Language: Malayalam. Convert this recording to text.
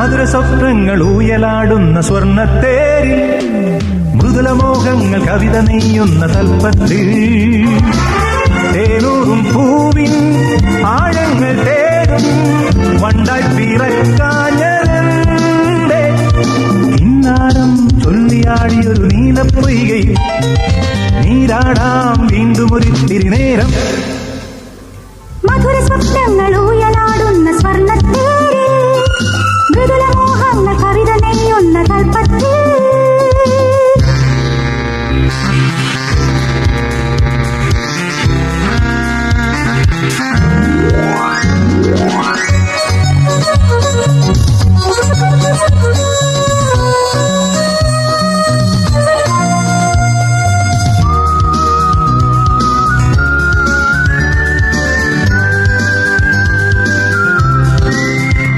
മധുര സ്വപ്നങ്ങൾ ഊയലാടുന്ന സ്വർണ്ണത്തേരിൽ മൃദുലമോഹങ്ങൾ കവിത നെയ്യുന്ന തൽപ്പത്തിൽ തേനൂറും പൂവിൻ ആഴങ്ങൾ തേടും വണ്ടായി പിറക്കാഞ്ഞരന്റെ കിന്നാരം ചൊല്ലിയാടിയൊരു നീലപ്പൊയ്കയിൽ നീരാടാം വീണ്ടും ഒരു തിരിനേരം മധുര സ്വപ്നങ്ങൾ ഊയലാടുന്ന സ്വർണ്ണ